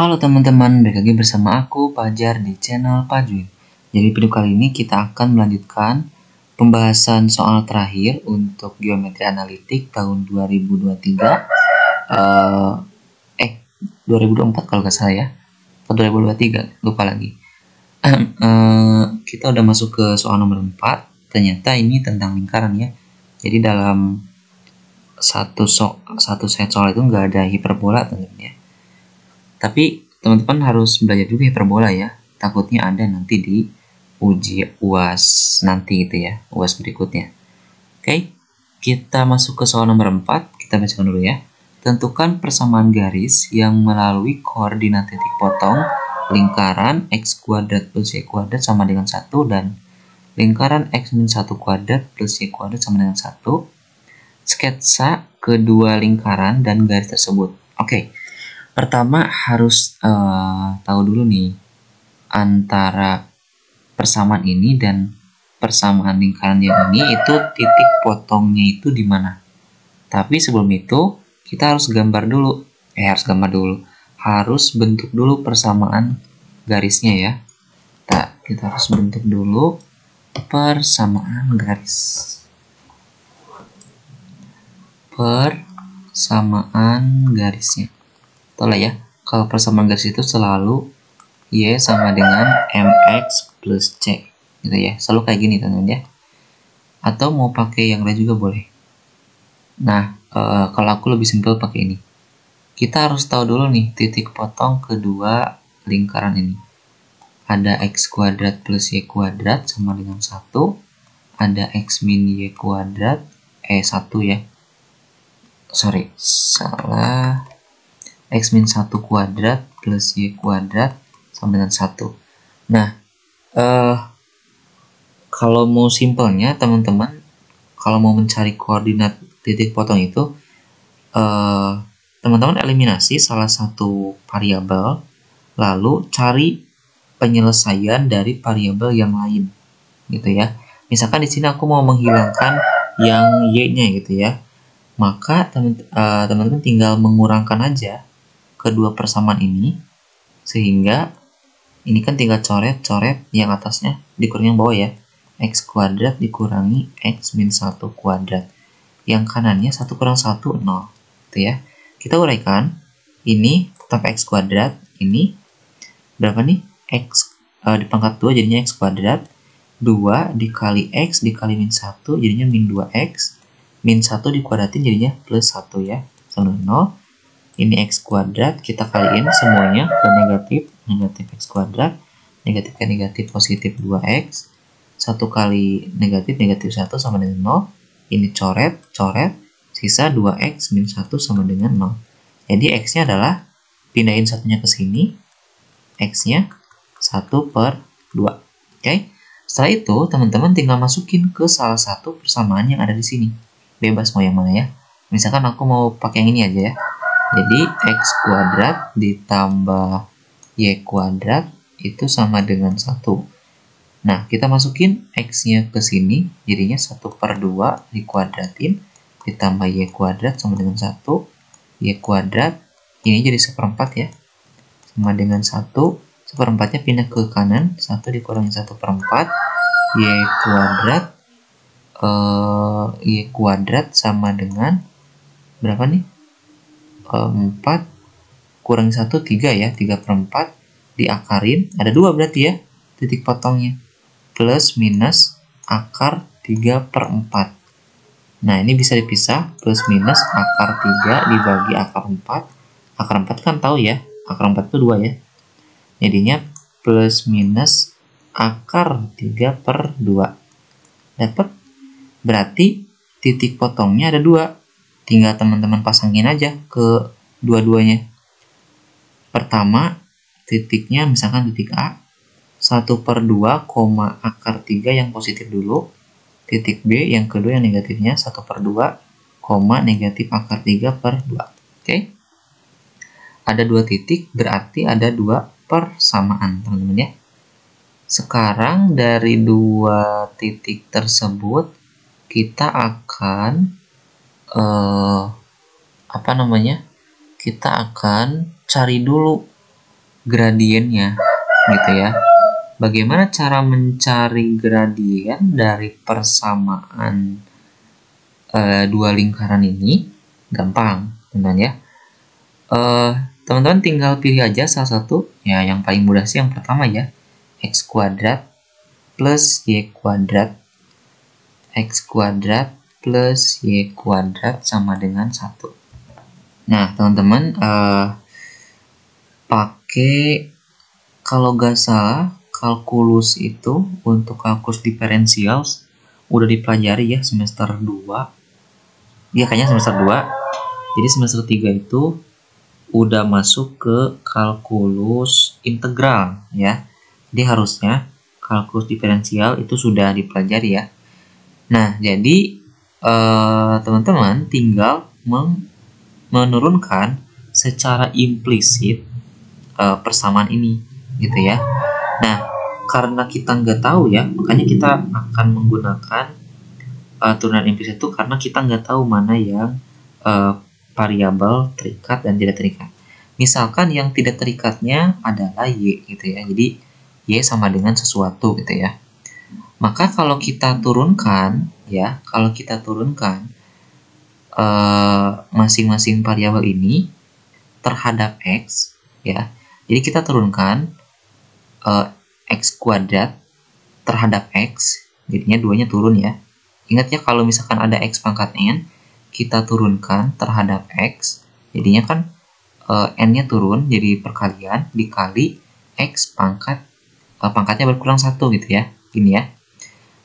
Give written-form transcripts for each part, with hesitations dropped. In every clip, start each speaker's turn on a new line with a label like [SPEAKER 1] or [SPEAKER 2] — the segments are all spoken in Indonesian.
[SPEAKER 1] Halo teman-teman, balik lagi bersama aku Pajar di channel Pajuin. Jadi video kali ini kita akan melanjutkan pembahasan soal terakhir untuk geometri analitik tahun 2023 2024 kalau nggak salah ya, atau 2023, lupa lagi. Kita udah masuk ke soal nomor 4. Ternyata ini tentang lingkaran ya. Jadi dalam satu set soal itu nggak ada hiperbola teman-teman ya. Tapi teman-teman harus belajar juga hiperbola ya. Takutnya ada nanti di uji UAS nanti gitu ya, UAS berikutnya. Oke, kita masuk ke soal nomor 4. Kita bacakan dulu ya. Tentukan persamaan garis yang melalui koordinat titik potong lingkaran x kuadrat plus y kuadrat sama dengan 1 dan lingkaran x min 1 kuadrat plus y kuadrat sama dengan 1. Sketsa kedua lingkaran dan garis tersebut. Oke. Pertama harus tahu dulu nih antara persamaan ini dan persamaan lingkaran yang ini itu titik potongnya itu di mana. Tapi sebelum itu kita harus harus bentuk dulu persamaan garisnya ya. Kita harus bentuk dulu persamaan garis. Persamaan garisnya. Lah ya, kalau persamaan garis itu selalu y sama dengan mx plus c gitu ya, selalu kayak gini teman-teman ya, atau mau pakai yang lain juga boleh. Nah, kalau aku lebih simpel pakai ini. Kita harus tahu dulu nih titik potong kedua lingkaran ini. Ada x kuadrat plus y kuadrat sama dengan 1, ada x min y kuadrat 1 ya, sorry, salah, x min 1 kuadrat plus y kuadrat sama dengan 1. Nah, kalau mau simpelnya teman-teman, kalau mau mencari koordinat titik potong itu, teman-teman eliminasi salah satu variabel, lalu cari penyelesaian dari variabel yang lain, gitu ya. Misalkan di sini aku mau menghilangkan yang y-nya gitu ya, maka teman-teman tinggal mengurangkan aja kedua persamaan ini, sehingga ini kan tinggal coret-coret yang atasnya dikurangi yang bawah ya, x kuadrat dikurangi x min 1 kuadrat, yang kanannya 1 kurang 1 0 gitu ya. Kita uraikan, ini tetap x kuadrat, ini berapa nih, x di pangkat 2 jadinya x kuadrat, 2 dikali x dikali min 1 jadinya min 2x, min 1 dikuadratin jadinya plus 1 ya, sama 0. Ini x kuadrat, kita kaliin semuanya ke negatif, negatif x kuadrat, negatif ke negatif positif 2x, 1 kali negatif, negatif 1 sama dengan 0, ini coret, coret, sisa 2x min 1 sama dengan 0. Jadi x-nya adalah, pindahin satunya ke sini, x-nya 1/2. Oke? Setelah itu, teman-teman tinggal masukin ke salah satu persamaan yang ada di sini. Bebas mau yang mana ya. Misalkan aku mau pakai yang ini aja ya. Jadi x kuadrat ditambah y kuadrat itu sama dengan 1. Nah, kita masukin x-nya ke sini, jadinya 1/2 dikuadratin, ditambah y kuadrat sama dengan 1, y kuadrat, ini jadi 1/4 ya, sama dengan 1, 1/4-nya pindah ke kanan, 1 dikurangi 1/4, y kuadrat sama dengan, berapa nih? 4 kurangi 1, 3 ya, 3/4 diakarin, ada 2 berarti ya titik potongnya, plus minus akar 3/4. Nah, ini bisa dipisah, plus minus akar 3 dibagi akar 4. Akar 4 kan tahu ya, akar 4 itu 2 ya, jadinya plus minus akar 3/2. Dapat? Berarti titik potongnya ada 2. Tinggal teman-teman pasangin aja ke dua-duanya. Pertama, titiknya misalkan titik A, 1/2, akar 3 yang positif dulu. Titik B yang kedua yang negatifnya 1/2, negatif akar 3/2. Oke? Ada 2 titik, berarti ada 2 persamaan, teman-teman ya. Sekarang dari 2 titik tersebut, kita akan kita akan cari dulu gradiennya gitu ya. Bagaimana cara mencari gradien dari persamaan dua lingkaran ini? Gampang, teman-teman ya. Teman-teman tinggal pilih aja salah satu. Ya, yang paling mudah sih yang pertama ya. X kuadrat plus Y kuadrat. X kuadrat plus Y kuadrat sama dengan 1. Nah, teman-teman pakai, kalau nggak salah, kalkulus itu untuk kalkulus diferensial udah dipelajari ya semester 2. Ya, kayaknya semester 2. Jadi semester 3 itu udah masuk ke kalkulus integral ya. Jadi harusnya kalkulus diferensial itu sudah dipelajari ya. Nah, jadi teman-teman tinggal menurunkan secara implisit persamaan ini gitu ya. Nah, karena kita nggak tahu ya, makanya kita akan menggunakan turunan implisit itu karena kita nggak tahu mana yang variabel terikat dan tidak terikat. Misalkan yang tidak terikatnya adalah Y gitu ya. Jadi Y sama dengan sesuatu gitu ya. Maka kalau kita turunkan ya, masing-masing variabel ini terhadap X ya. Jadi kita turunkan X kuadrat terhadap X, jadinya 2-nya turun ya. Ingat ya, kalau misalkan ada X pangkat N, kita turunkan terhadap X, jadinya kan N-nya turun, jadi perkalian dikali X pangkatnya berkurang 1 gitu ya. Gini ya.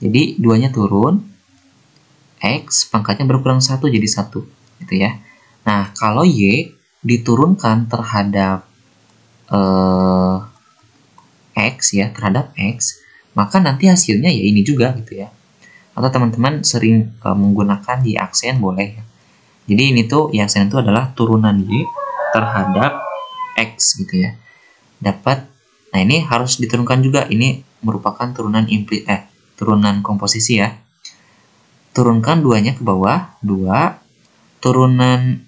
[SPEAKER 1] Jadi 2-nya turun, X pangkatnya berkurang 1 jadi 1 gitu ya. Nah, kalau Y diturunkan terhadap X ya, terhadap X, maka nanti hasilnya ya ini juga gitu ya. Atau teman-teman sering menggunakan Y aksen boleh. Jadi ini tuh Y aksen itu adalah turunan Y terhadap X gitu ya. Dapat. Nah, ini harus diturunkan juga. Ini merupakan turunan komposisi ya. Turunkan 2-nya ke bawah, 2 turunan.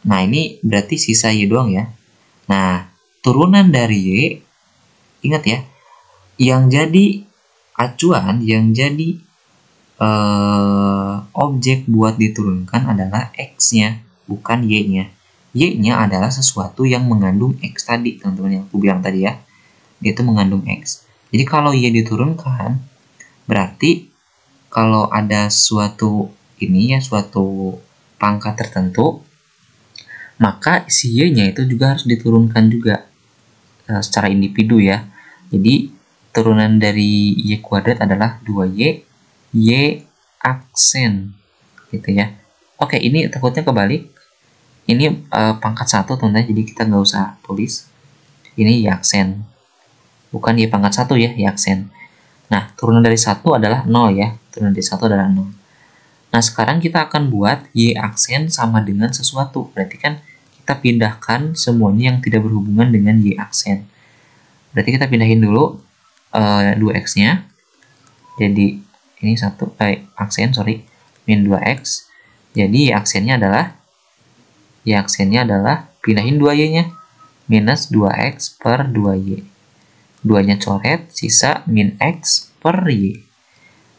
[SPEAKER 1] Nah, ini berarti sisa Y doang ya. Nah, turunan dari Y, ingat ya, yang jadi acuan, yang jadi objek buat diturunkan adalah X-nya, bukan Y-nya. Y-nya adalah sesuatu yang mengandung X tadi, teman-teman, yang aku bilang tadi ya. Dia itu mengandung X. Jadi kalau Y diturunkan, berarti kalau ada suatu pangkat tertentu, maka si Y-nya itu juga harus diturunkan juga secara individu ya. Jadi turunan dari Y kuadrat adalah 2Y, Y aksen gitu ya. Oke, ini takutnya kebalik. Ini pangkat 1 teman-teman, jadi kita nggak usah tulis. Ini Y aksen. Bukan Y pangkat 1 ya, Y aksen. Nah, turunan dari 1 adalah 0 ya. Turunan dari 1 adalah 0. Nah, sekarang kita akan buat Y aksen sama dengan sesuatu. Berarti kan kita pindahkan semuanya yang tidak berhubungan dengan Y aksen. Berarti kita pindahin dulu 2X-nya. Jadi ini aksen, min 2X. Jadi Y aksennya adalah pindahin 2Y-nya. Minus 2X per 2Y. 2-nya coret, sisa min X per Y.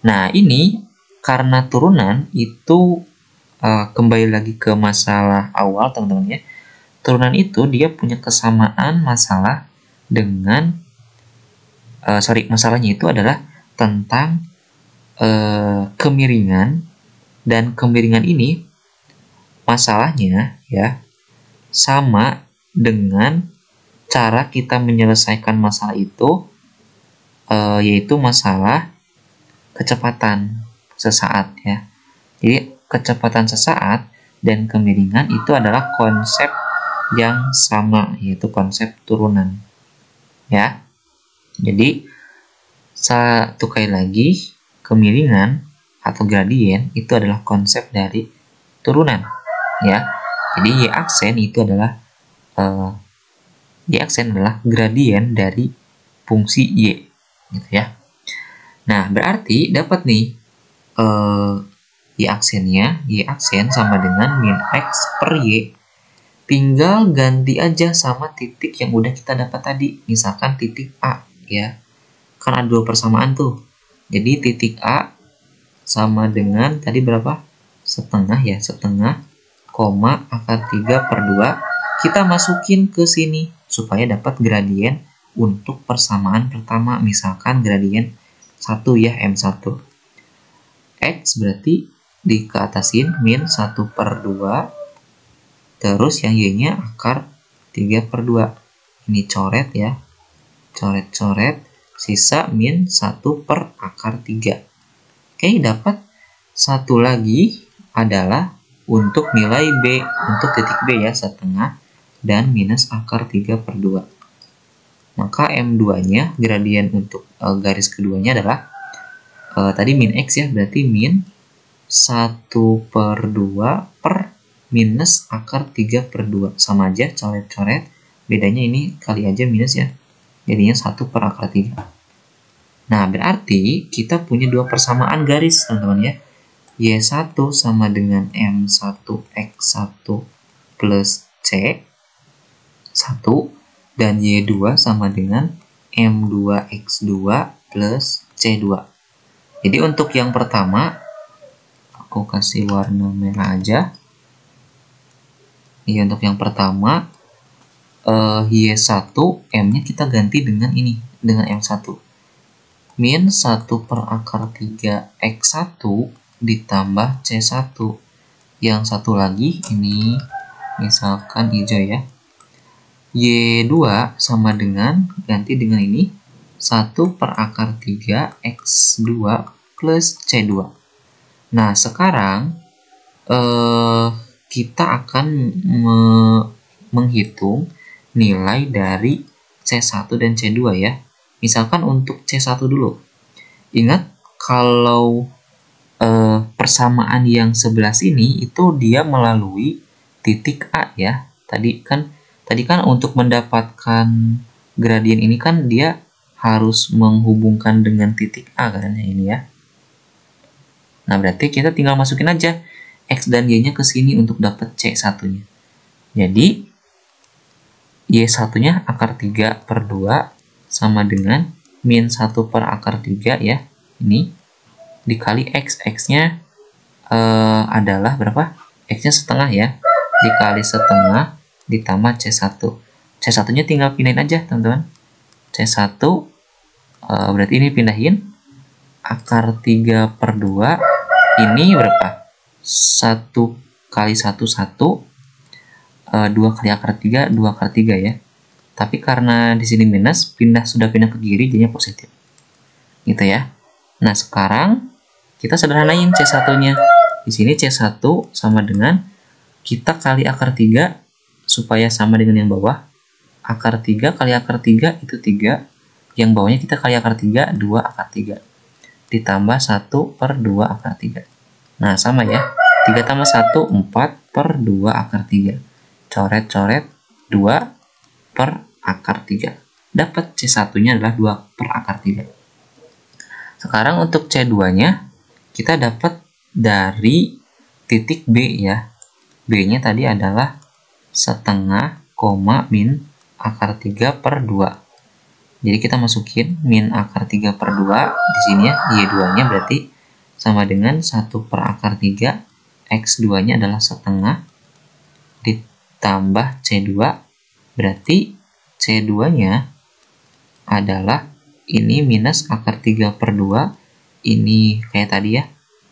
[SPEAKER 1] Nah, ini karena turunan itu kembali lagi ke masalah awal, teman-teman ya. Turunan itu dia punya kesamaan masalah dengan masalahnya itu adalah tentang kemiringan, dan kemiringan ini masalahnya ya sama dengan cara kita menyelesaikan masalah itu, yaitu masalah kecepatan sesaat ya. Jadi kecepatan sesaat dan kemiringan itu adalah konsep yang sama, yaitu konsep turunan ya. Jadi satu kali lagi, kemiringan atau gradien itu adalah konsep dari turunan ya. Jadi Y aksen itu adalah gradien dari fungsi Y gitu ya. Nah, berarti dapat nih Y aksen sama dengan min X per Y. tinggal ganti aja sama titik yang udah kita dapat tadi. Misalkan titik A ya. Kan ada dua persamaan tuh. Jadi titik A sama dengan tadi berapa? Setengah ya, setengah koma akar 3 per 2. Kita masukin ke sini supaya dapat gradien untuk persamaan pertama. Misalkan gradien 1 ya, M1. X berarti dikeatasin min 1 per 2. Terus yang Y-nya akar 3 per 2. Ini coret ya. Coret-coret. Sisa min 1 per akar 3. Oke, dapat satu lagi adalah untuk nilai B. Untuk titik B ya, setengah. Dan minus akar 3 per 2. Maka M2-nya, gradien untuk garis keduanya adalah tadi min X ya. Berarti min 1 per 2 per minus akar 3 per 2. Sama aja, coret-coret. Bedanya ini kali aja minus ya. Jadinya 1 per akar 3. Nah, berarti kita punya dua persamaan garis, teman-teman ya. Y1 sama dengan M1X1 plus C1. Dan Y2 sama dengan M2X2 plus C2. Jadi untuk yang pertama, aku kasih warna merah aja. Ya, untuk yang pertama Y1 M-nya kita ganti dengan ini, dengan M1. Min 1 per akar 3 X1 ditambah C1. Yang satu lagi ini misalkan hijau ya. Y2 sama dengan, ganti dengan ini, 1 per akar 3 X2 plus C2. Nah, sekarang kita akan menghitung nilai dari C1 dan C2 ya. Misalkan untuk C1 dulu. Ingat kalau persamaan yang sebelah sini itu dia melalui titik A ya. Tadi kan untuk mendapatkan gradien ini kan dia harus menghubungkan dengan titik A kan ini ya. Nah, berarti kita tinggal masukin aja X dan Y-nya ke sini untuk dapat C1-nya. Jadi, Y1-nya akar 3 per 2 sama dengan min 1 per akar 3 ya. Ini dikali X. X-nya adalah berapa? X-nya setengah ya. Dikali setengah ditambah C1. C1-nya tinggal pindahin aja, teman-teman. C1 berarti ini pindahin. Akar 3 per 2 ini berapa? 1 kali 1, 1. 2 kali akar 3, 2 akar 3 ya. Tapi karena di sini minus, sudah pindah ke kiri, jadinya positif. Gitu ya. Nah, sekarang kita sederhanain C1-nya. Di sini C1 sama dengan kita kali akar 3 supaya sama dengan yang bawah. Akar 3 kali akar 3 itu 3. Yang bawahnya kita kali akar 3, 2 akar 3. Ditambah 1 per 2 akar 3. Nah, sama ya. 3 tambah 1, 4 per 2 akar 3. Coret-coret 2 per akar 3. Dapat C1-nya adalah 2 per akar 3. Sekarang untuk C2-nya kita dapat dari titik B ya. B-nya tadi adalah setengah koma min akar 3 per 2. Jadi kita masukin min akar 3 per 2 di sini ya. Y2-nya berarti sama dengan 1 per akar 3. X2-nya adalah setengah ditambah C2. Berarti C2-nya adalah ini minus akar 3 per 2. Ini kayak tadi ya.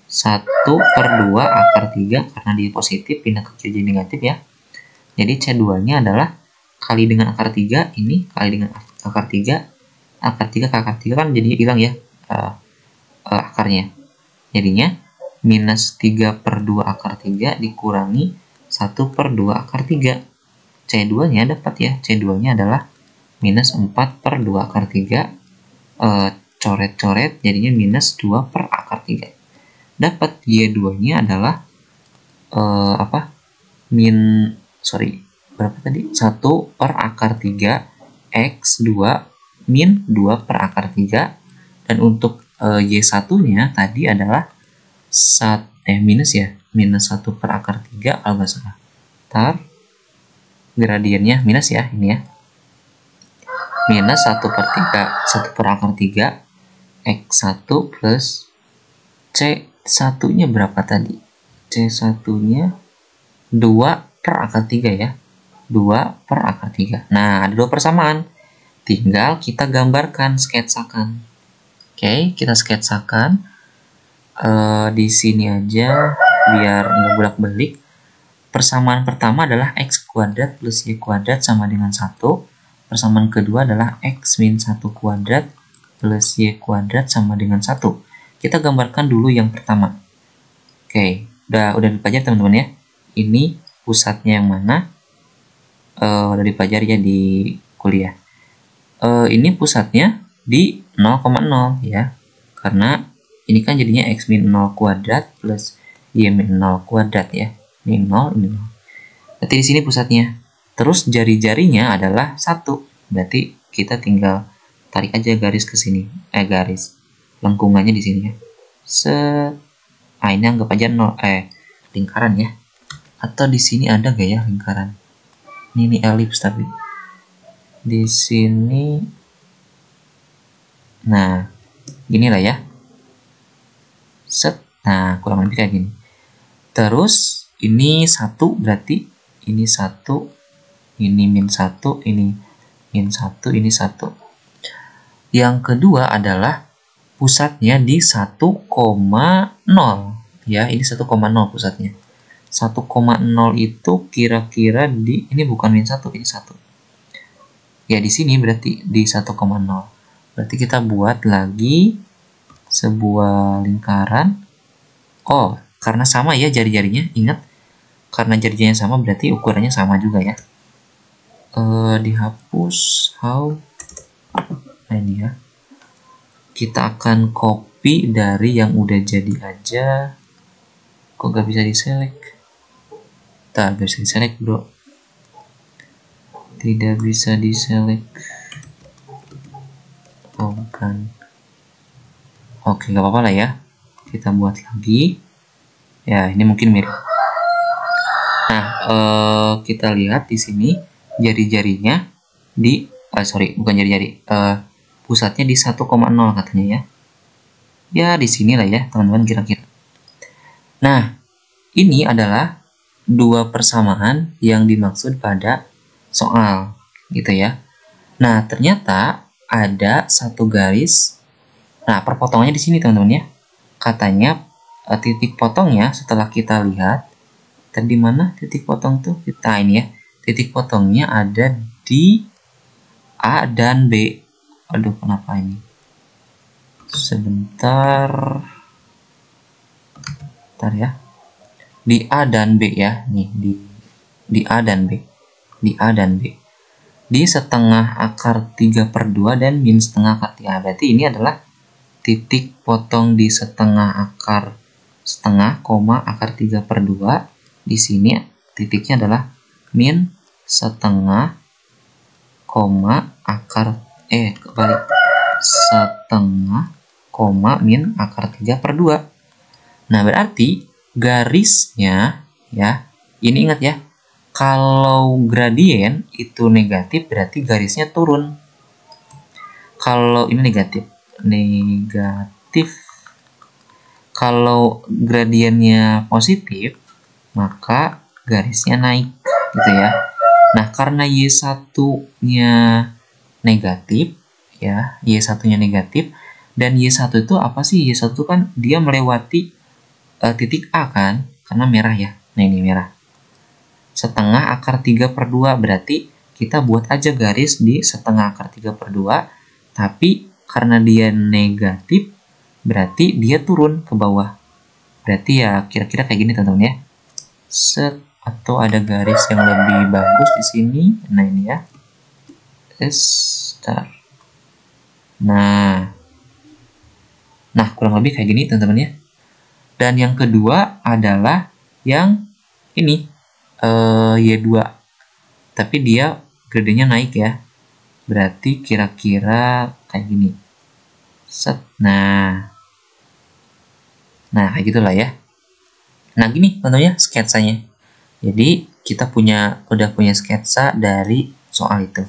[SPEAKER 1] 1 per 2 akar 3 karena dia positif pindah ke kiri jadi negatif ya. Jadi C2-nya adalah kali dengan akar 3, ini kali dengan akar 3. Akar 3 ke akar 3 kan jadinya hilang ya akarnya. Jadinya minus 3 per 2 akar 3 dikurangi 1 per 2 akar 3. C2-nya dapat ya. C2-nya adalah minus 4 per 2 akar 3. Coret-coret jadinya minus 2 per akar 3. Dapat Y2-nya adalah berapa tadi? 1 per akar 3 X2 min 2 per akar 3. Dan untuk Y1-nya tadi adalah minus ya. Minus 1 per akar 3 kalau nggak salah. gradiennya minus ya, ini ya. Minus 1/3, 1/3 X1 plus C1-nya berapa tadi? C1-nya 2/3 ya. 2/3. Nah, ada 2 persamaan. Tinggal kita gambarkan, sketsakan. Oke, kita sketsakan. Di sini aja, biar nggak bolak-balik. Persamaan pertama adalah X kuadrat plus Y kuadrat sama dengan 1. Persamaan kedua adalah X min 1 kuadrat plus Y kuadrat sama dengan 1. Kita gambarkan dulu yang pertama. Oke, udah dipelajari teman-teman ya. Ini pusatnya yang mana? Udah dipelajari ya di kuliah. Ini pusatnya di 0,0 ya. Karena ini kan jadinya X min 0 kuadrat plus Y min 0 kuadrat ya. Ini 0, ini 0. Berarti di sini pusatnya. Terus jari-jarinya adalah 1. Berarti kita tinggal tarik aja garis ke sini. Garis lengkungannya di sini ya. Ini anggap aja 0, lingkaran ya. Atau di sini ada gak ya lingkaran? Ini elips tapi di sini. Nah, gini lah ya. Nah, kurang lebih kayak gini. Terus ini 1 berarti ini 1, ini min 1, ini min 1, ini 1. Yang kedua adalah pusatnya di 1,0 ya, ini 1,0 pusatnya. 1,0 itu kira-kira di ini bukan min 1, ini 1. Ya, di sini berarti di 1,0. Berarti kita buat lagi sebuah lingkaran. Oh, karena sama ya jari-jarinya, ingat. Karena jari-jarinya sama berarti ukurannya sama juga ya. Dihapus how. Nah, ini ya. Kita akan copy dari yang udah jadi aja. Kok gak bisa diselect? Gak bisa diselect bro. Tidak bisa diselect. Oh bukan. Oke, gak apa-apa lah ya. Kita buat lagi. Ya, ini mungkin mirip. Nah, kita lihat di sini jari-jarinya di bukan jari-jari. Pusatnya di 1,0 katanya ya. Ya, di sini lah ya, teman-teman kira-kira. Nah, ini adalah 2 persamaan yang dimaksud pada soal, gitu ya. Nah, ternyata ada 1 garis. Nah, perpotongannya di sini, teman-teman ya. Katanya titik potongnya setelah kita lihat tadi mana titik potong tuh? Kita ini ya. Titik potongnya ada di A dan B. Aduh, kenapa ini? Sebentar. Bentar ya. Di A dan B ya. Nih, di A dan B. Di A dan B. Di setengah akar 3/2 dan min setengah akar 3. Berarti ini adalah titik potong di setengah akar setengah, akar 3/2. Di sini titiknya adalah min setengah, akar kebalik setengah, min akar 3/2. Nah, berarti garisnya ya, ini ingat ya, kalau gradien itu negatif berarti garisnya turun. Kalau ini negatif. Kalau gradiennya positif, maka garisnya naik, gitu ya. Nah, karena Y1-nya negatif, ya, Y1-nya negatif, dan Y1 itu apa sih? Y1 kan dia melewati titik A kan, karena merah ya. Nah, ini merah. Setengah akar 3/2, berarti kita buat aja garis di setengah akar 3/2, tapi karena dia negatif, berarti dia turun ke bawah. Berarti ya kira-kira kayak gini teman-teman ya. Atau ada garis yang lebih bagus di sini. Nah, ini ya. Start. Nah, kurang lebih kayak gini teman-teman ya. Dan yang kedua adalah yang ini, Y2. Tapi dia gradenya naik ya. Berarti kira-kira kayak gini. Nah, kayak gitulah ya. Nah, gini teman-teman ya sketsanya. Jadi kita udah punya sketsa dari soal itu.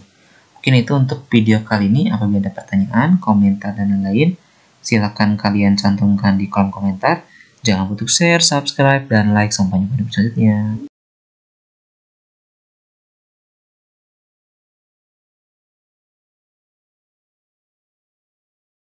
[SPEAKER 1] Mungkin itu untuk video kali ini. Apabila ada pertanyaan, komentar, dan lain-lain, silakan kalian cantumkan di kolom komentar. Jangan lupa untuk share, subscribe, dan like. Sampai jumpa di video selanjutnya.